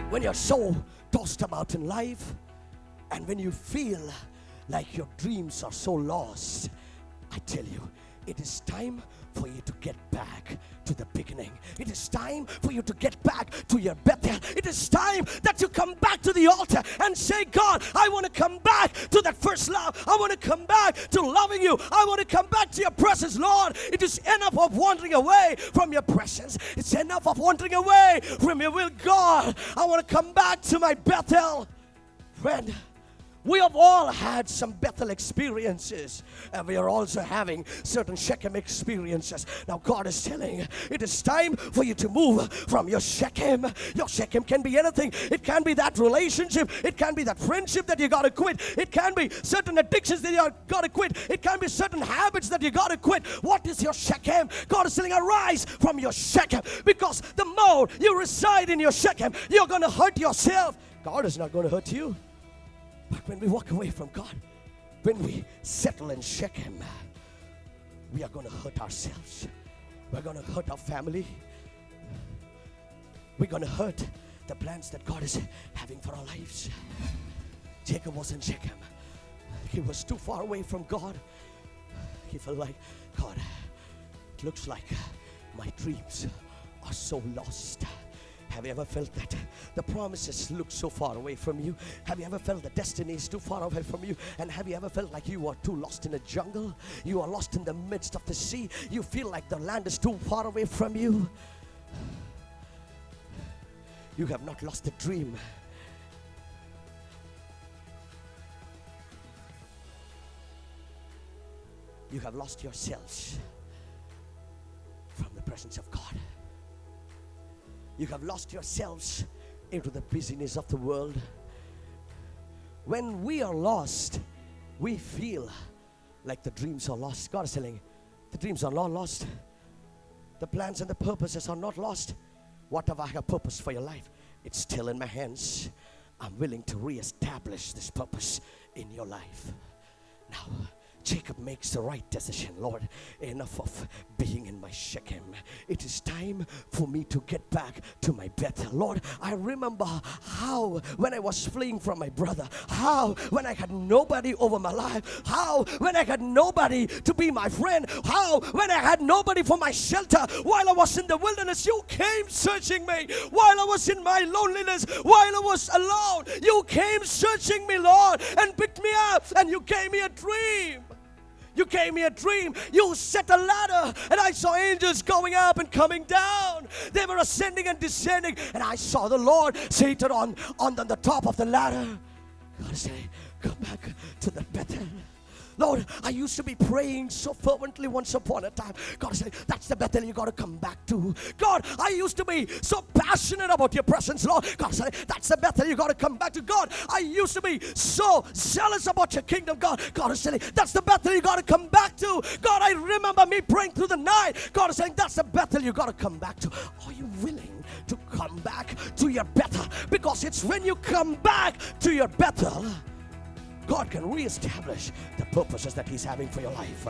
when you're so tossed about in life, and when you feel like your dreams are so lost, I tell you, it is time for you to get back to the beginning. It is time for you to get back to your Bethel. It is time that you come back to the altar and say, God, I want to come back to that first love. I want to come back to loving you. I want to come back to your presence, Lord. It is enough of wandering away from your presence. It's enough of wandering away from your will, God. I want to come back to my Bethel. Friend, we have all had some Bethel experiences, and we are also having certain Shechem experiences. Now God is telling, it is time for you to move from your Shechem. Your Shechem can be anything. It can be that relationship. It can be that friendship that you got to quit. It can be certain addictions that you got to quit. It can be certain habits that you got to quit. What is your Shechem? God is telling, arise from your Shechem, because the more you reside in your Shechem, you're going to hurt yourself. God is not going to hurt you. But when we walk away from God, when we settle in Shechem, we are going to hurt ourselves. We're going to hurt our family. We're going to hurt the plans that God is having for our lives. Jacob was in Shechem. He was too far away from God. He felt like, God, it looks like my dreams are so lost. Have you ever felt that the promises look so far away from you? Have you ever felt the destiny is too far away from you? And have you ever felt like you are too lost in a jungle? You are lost in the midst of the sea. You feel like the land is too far away from you. You have not lost the dream. You have lost yourselves from the presence of God. You have lost yourselves into the busyness of the world. When we are lost, we feel like the dreams are lost. God is telling, the dreams are not lost. The plans and the purposes are not lost. Whatever I have purpose for your life, it's still in my hands. I'm willing to reestablish this purpose in your life. Now, Jacob makes the right decision. Lord, enough of being in my Shechem. It is time for me to get back to my Bethel. Lord, I remember how when I was fleeing from my brother, how when I had nobody over my life, how when I had nobody to be my friend, how when I had nobody for my shelter, while I was in the wilderness, you came searching me. While I was in my loneliness, while I was alone, you came searching me, Lord, and picked me up, and you gave me a dream. You gave me a dream. You set a ladder, and I saw angels going up and coming down. They were ascending and descending, and I saw the Lord seated on the top of the ladder. God said, come back to the Bethel. Lord, I used to be praying so fervently once upon a time. God said, that's the Bethel you got to come back to. God, I used to be so passionate about your presence, Lord. God said, that's the Bethel you got to come back to. God, I used to be so zealous about your kingdom. God is saying, that's the Bethel you got to come back to. God, I remember me praying through the night. God is saying, that's the Bethel you got to come back to. Are you willing to come back to your Bethel? Because it's when you come back to your Bethel, God can reestablish the purposes that He's having for your life.